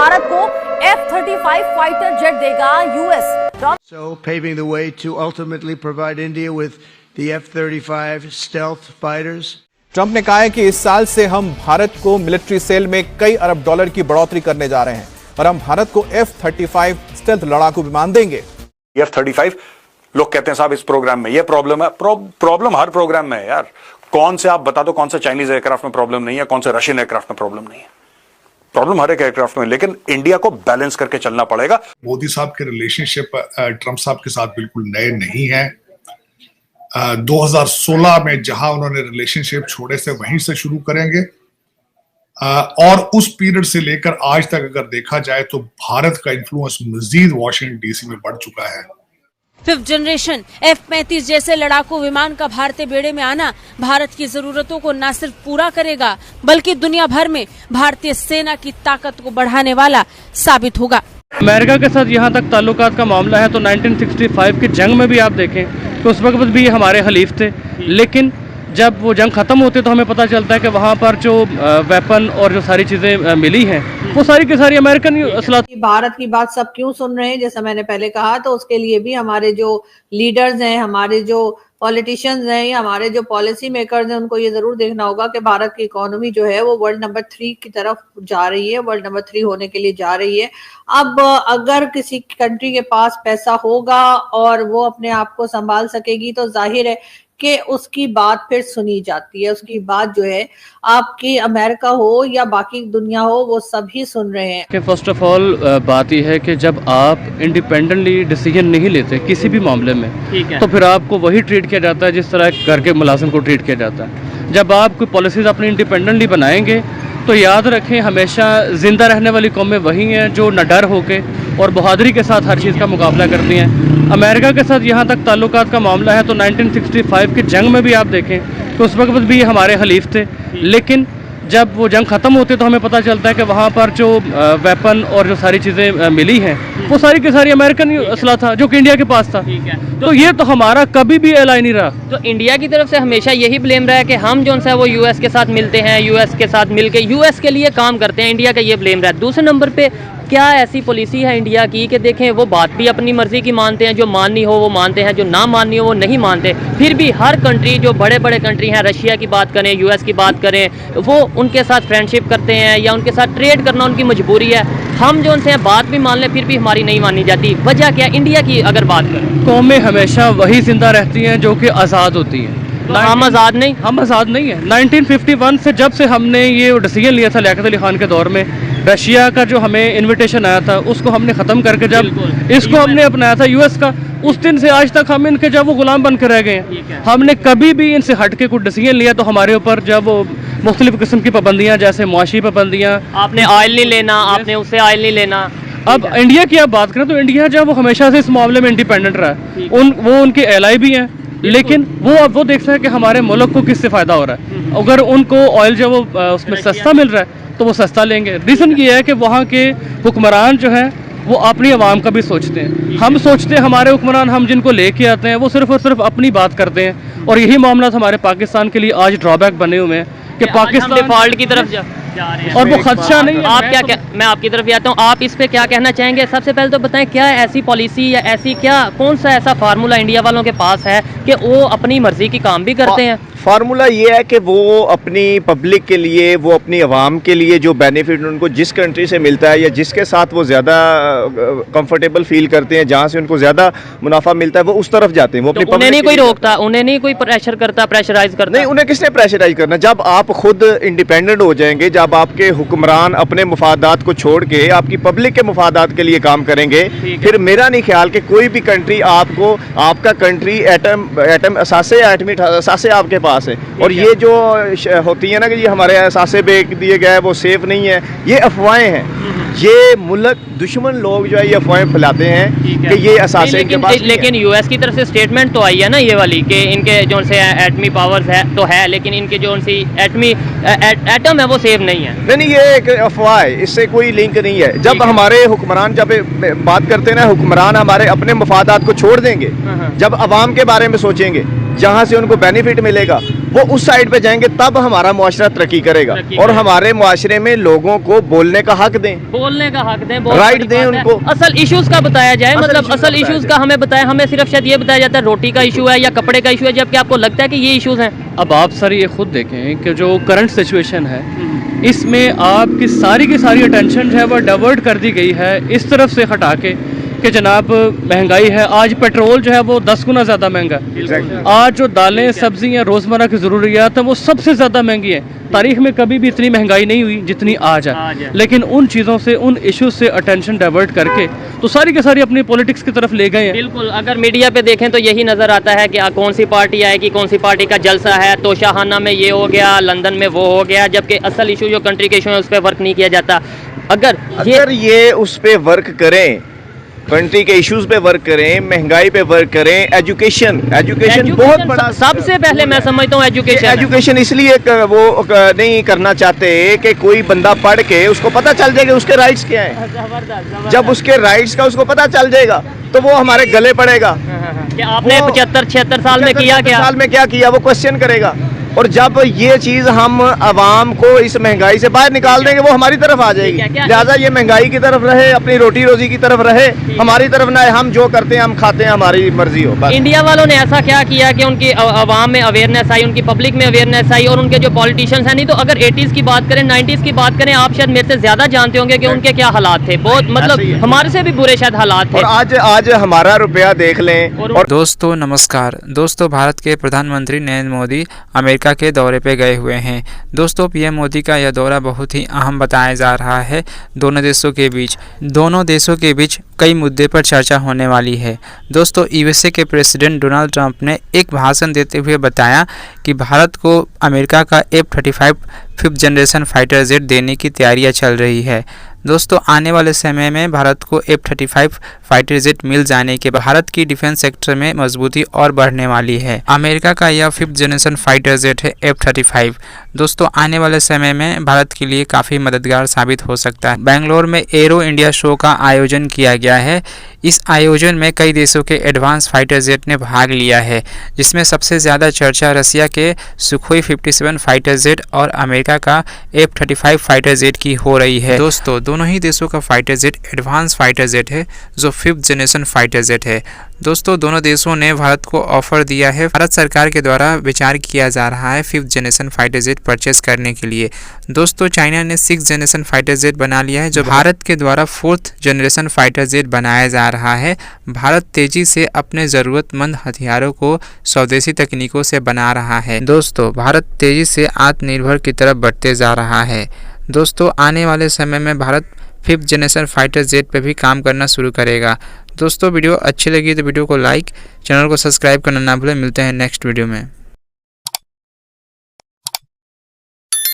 भारत को F-35 fighter jet देगा US. So paving the way to ultimately provide India with the F-35 stealth fighters. Trump ने कहा है कि इस साल से हम भारत को मिलिट्री सेल में कई अरब डॉलर की बढ़ोतरी करने जा रहे हैं और हम भारत को F-35 स्टेल्थ लड़ाकू विमान देंगे। F-35 लोग कहते हैं साहब इस प्रोग्राम में ये प्रॉब्लम है। प्रॉब्लम हर प्रोग्राम में है यार। कौन से आप बता दो, कौन से चाइनीज एयरक्राफ्ट में प्रॉब्लम नहीं है, कौन से रशियन एयरक्राफ्ट में प्रॉब्लम नहीं है। प्रॉब्लम हर एक एयरक्राफ्ट में, लेकिन इंडिया को बैलेंस करके चलना पड़ेगा। मोदी साहब के रिलेशनशिप ट्रंप साहब के साथ बिल्कुल नए नहीं है। 2016 में जहां उन्होंने रिलेशनशिप छोड़े से वहीं से शुरू करेंगे और उस पीरियड से लेकर आज तक अगर देखा जाए तो भारत का इन्फ्लुएंस मजीद वॉशिंगटन डीसी में बढ़ चुका है। 5th जनरेशन F-35 जैसे लड़ाकू विमान का भारतीय बेड़े में आना भारत की जरूरतों को न सिर्फ पूरा करेगा बल्कि दुनिया भर में भारतीय सेना की ताकत को बढ़ाने वाला साबित होगा। अमेरिका के साथ यहाँ तक ताल्लुकात का मामला है तो 1965 की जंग में भी आप देखें तो उस वक्त भी हमारे हलीफ थे, लेकिन जब वो जंग खत्म होती है तो हमें पता चलता है कि वहाँ पर जो वेपन और जो सारी चीज़ें मिली हैं वो सारी की सारी अमेरिकन असला। भारत की बात सब क्यों सुन रहे हैं, जैसा मैंने पहले कहा, तो उसके लिए भी हमारे जो लीडर्स हैं, हमारे जो पॉलिटिशियंस हैं या हमारे जो पॉलिसी मेकर्स हैं, उनको ये जरूर देखना होगा कि भारत की इकोनॉमी जो है वो वर्ल्ड नंबर 3 की तरफ जा रही है, वर्ल्ड नंबर 3 होने के लिए जा रही है। अब अगर किसी कंट्री के पास पैसा होगा और वो अपने आप को संभाल सकेगी तो जाहिर है कि उसकी बात फिर सुनी जाती है। उसकी बात जो है आपकी अमेरिका हो या बाकी दुनिया हो वो सभी सुन रहे हैं। कि फर्स्ट ऑफ ऑल बात यह है कि जब आप इंडिपेंडेंटली डिसीजन नहीं लेते किसी भी मामले में, तो फिर आपको वही ट्रीट किया जाता है जिस तरह घर के मुलाजिम को ट्रीट किया जाता है। जब आप कोई पॉलिसीज अपनी इंडिपेंडेंटली बनाएंगे तो याद रखें हमेशा जिंदा रहने वाली कौमें वही हैं जो निडर होके और बहादुरी के साथ हर चीज़ का मुकाबला करती हैं। अमेरिका के साथ यहाँ तक ताल्लुकात का मामला है तो 1965 की जंग में भी आप देखें तो उस वक्त भी हमारे हलीफ थे, लेकिन जब वो जंग ख़त्म होती है तो हमें पता चलता है कि वहाँ पर जो वेपन और जो सारी चीज़ें मिली हैं वो सारी की सारी अमेरिकन असला था जो कि इंडिया के पास था। तो ये तो हमारा कभी भी एलाई नहीं रहा। तो इंडिया की तरफ से हमेशा यही ब्लेम रहा है कि हम जो है वो यूएस के साथ मिलते हैं, यूएस के साथ मिलके यूएस के लिए काम करते हैं, इंडिया का ये ब्लेम रहा है। दूसरे नंबर पे क्या ऐसी पॉलिसी है इंडिया की कि देखें वो बात भी अपनी मर्जी की मानते हैं, जो माननी हो वो मानते हैं, जो ना माननी हो वो नहीं मानते। फिर भी हर कंट्री जो बड़े बड़े कंट्री हैं, रशिया की बात करें, यूएस की बात करें, वो उनके साथ फ्रेंडशिप करते हैं या उनके साथ ट्रेड करना उनकी मजबूरी है। हम जो उनसे बात भी मान लें फिर भी हमारी नहीं मानी जाती। वजह क्या? इंडिया की अगर बात करें, कौमें हमेशा वही जिंदा रहती हैं जो कि आज़ाद होती हैं। तो हम आज़ाद नहीं, हम आज़ाद नहीं है। 1951 से जब से हमने ये डिसीजन लिया था लियाकत अली खान के दौर में, रशिया का जो हमें इनविटेशन आया था उसको हमने ख़त्म करके जब इसको हमने अपनाया था यूएस का, उस दिन से आज तक हम इनके जब वो गुलाम बन के रह गए हैं। हमने कभी भी इनसे हट के कुछ डिसीजन लिया तो हमारे ऊपर जब वो मुख्तलिफ किस्म की पाबंदियाँ, जैसे मुआशी पाबंदियाँ, आपने ऑयल नहीं लेना, आपने उससे ऑयल नहीं लेना। अब इंडिया की आप बात करें तो इंडिया जब वो हमेशा से इस मामले में इंडिपेंडेंट रहा है, वो उनके एलाई भी हैं, लेकिन वो देखते हैं कि हमारे मुल्क को किससे फ़ायदा हो रहा है। अगर उनको ऑयल जो वो उसमें सस्ता मिल रहा है तो वो सस्ता लेंगे। रीज़न ये है कि वहाँ के हुक्मरान जो हैं वो अपनी आवाम का भी सोचते हैं। हम सोचते हैं हमारे हुक्मरान हम जिनको लेके आते हैं वो सिर्फ और सिर्फ अपनी बात करते हैं, और यही मामला हमारे पाकिस्तान के लिए आज ड्रॉबैक बने हुए हैं कि पाकिस्तान डिफॉल्ट की तरफ जा रहे हैं और वो खदशा नहीं है। आप क्या मैं आपकी तरफ आता हूँ, आप इस पे क्या कहना चाहेंगे? सबसे पहले तो बताएं क्या ऐसी पॉलिसी या ऐसी कौन सा ऐसा फार्मूला इंडिया वालों के पास है कि वो अपनी मर्जी की काम भी करते हैं? फार्मूला ये है कि वो अपनी पब्लिक के लिए, वो अपनी आवाम के लिए जो बेनिफिट उनको जिस कंट्री से मिलता है या जिसके साथ वो ज़्यादा कंफर्टेबल फील करते हैं, जहाँ से उनको ज़्यादा मुनाफा मिलता है, वो उस तरफ जाते हैं। वो अपनी उन्हें नहीं कोई रोकता, उन्हें नहीं कोई प्रेशर करता, प्रेशराइज करता? नहीं, उन्हें किसने प्रेशराइज करना? जब आप खुद इंडिपेंडेंट हो जाएंगे, जब आपके हुक्मरान अपने मुफादात को छोड़ के आपकी पब्लिक के मुफादात के लिए काम करेंगे, फिर मेरा नहीं ख्याल कि कोई भी कंट्री आपको, आपका कंट्री एटम असासे या एटमी असासे आपके पास है। और ये जो होती है ना कि ये हमारे असासे बेच दिए गए वो सेफ नहीं है, ये अफवाहें हैं। ये मुल्क दुश्मन लोग जो है ये अफवाहें फैलाते हैं कि ये असासे इनके पास। लेकिन यूएस की तरफ से स्टेटमेंट तो आई है ना ये वाली कि इनके जो से एटमी पावर्स है तो है, लेकिन इनके जो सी एटम है वो सेफ नहीं है। नहीं, ये एक अफवाह है, इससे कोई लिंक नहीं है। जब हमारे हुक्मरान जब बात करते हैं ना, हुक्मरान हमारे अपने मफादात को छोड़ देंगे, जब अवाम के बारे में सोचेंगे, जहाँ से उनको बेनिफिट मिलेगा वो उस साइड पे जाएंगे, तब हमारा मुआशरा तरक्की करेगा। और हमारे मुआशरे में लोगों को बोलने का हक दें, बोलने का हक दें, राइट दें उनको। असल इश्यूज का बताया जाए, मतलब असल इश्यूज का हमें बताया, हमें सिर्फ शायद ये बताया जाता है रोटी का इशू है या कपड़े का इशू है, जबकि आपको लगता है कि ये इश्यूज हैं। अब आप सर ये खुद देखें कि जो करंट सिचुएशन है इसमें आपकी सारी अटेंशन जो है वो डाइवर्ट कर दी गई है इस तरफ से हटा के कि जनाब महंगाई है। आज पेट्रोल जो है वो 10 गुना ज़्यादा महंगा है। आज जो दालें सब्जियाँ रोज़मर्रा की ज़रूरियात हैं वो सबसे ज़्यादा महंगी हैं। तारीख में कभी भी इतनी महंगाई नहीं हुई जितनी आज है। लेकिन उन चीज़ों से, उन इश्यूज से अटेंशन डाइवर्ट करके तो सारी के सारी अपनी पॉलिटिक्स की तरफ ले गए हैं। बिल्कुल, अगर मीडिया पे देखें तो यही नज़र आता है कि कौन सी पार्टी आएगी, कौन सी पार्टी का जलसा है, तोशाखाना में ये हो गया, लंदन में वो हो गया, जबकि असल इशू जो कंट्री के इशू है उस पर वर्क नहीं किया जाता। अगर ये उस पर वर्क करें, कंट्री के इश्यूज पे वर्क करें, महंगाई पे वर्क करें, एजुकेशन बहुत बड़ा, सबसे पहले मैं समझता हूँ एजुकेशन इसलिए वो नहीं करना चाहते कि कोई बंदा पढ़ के उसको पता चल जाएगा उसके राइट्स क्या है। जब उसके राइट्स का उसको पता चल जाएगा तो वो हमारे गले पड़ेगा कि आपने 75-76 साल में क्या किया, वो क्वेश्चन करेगा। और जब ये चीज हम आवाम को इस महंगाई से बाहर निकाल देंगे, वो हमारी तरफ आ जाएगी। लिहाजा ये महंगाई की तरफ रहे, अपनी रोटी रोजी की तरफ रहे, हमारी तरफ ना। हम जो करते हैं हम खाते हैं, हमारी मर्जी हो। इंडिया वालों ने ऐसा क्या किया कि उनकी आवाम में अवेयरनेस आई, उनकी पब्लिक में अवेयरनेस आई, और उनके जो पॉलिटिशियंस हैं, नहीं तो अगर 80s की बात करें, 90s की बात करें, आप शायद मेरे से ज्यादा जानते होंगे कि उनके क्या हालात थे। बहुत मतलब हमारे से भी बुरे शायद हालात थे। और आज हमारा रुपया देख लें। और दोस्तों नमस्कार दोस्तों, भारत के प्रधानमंत्री नरेंद्र मोदी अमेरिका के दौरे पे गए हुए हैं। दोस्तों पीएम मोदी का यह दौरा बहुत ही अहम बताया जा रहा है। दोनों देशों के बीच कई मुद्दे पर चर्चा होने वाली है। दोस्तों यूएसए के प्रेसिडेंट डोनाल्ड ट्रंप ने एक भाषण देते हुए बताया कि भारत को अमेरिका का F-35 5th generation fighter jet देने की तैयारियां चल रही है। दोस्तों आने वाले समय में भारत को F-35 फाइटर जेट मिल जाने के भारत की डिफेंस सेक्टर में मजबूती और बढ़ने वाली है। अमेरिका का यह 5th जनरेशन फाइटर जेट है F-35। दोस्तों आने वाले समय में भारत के लिए काफ़ी मददगार साबित हो सकता है। बेंगलोर में एरो इंडिया शो का आयोजन किया गया है। इस आयोजन में कई देशों के एडवांस फाइटर जेट ने भाग लिया है, जिसमें सबसे ज़्यादा चर्चा रसिया के सुखोई 57 फाइटर जेट और अमेरिका का F-35 फाइटर जेट की हो रही है। दोस्तों दोनों ही देशों का fighter jet advance fighter jet है जो 5th जनरेशन फाइटर जेट है। दोस्तों दोनों देशों ने भारत को ऑफर दिया है। भारत सरकार के द्वारा विचार किया जा रहा है 5th generation fighter jet purchase करने के लिए। दोस्तों चाइना ने 6th जनरेशन फाइटर जेट बना लिया है, जो भारत के द्वारा 4th जनरेशन फाइटर जेट बनाया जा रहा है। भारत तेजी से अपने ज़रूरतमंद हथियारों को स्वदेशी तकनीकों से बना रहा है। दोस्तों भारत तेजी से आत्मनिर्भर की तरफ बढ़ते जा रहा है। दोस्तों आने वाले समय में Bharat 5th generation fighter jet पे भी काम करना शुरू करेगा। दोस्तों वीडियो अच्छी लगी तो वीडियो को लाइक, चैनल को सब्सक्राइब करना ना भूलें। मिलते हैं नेक्स्ट वीडियो में।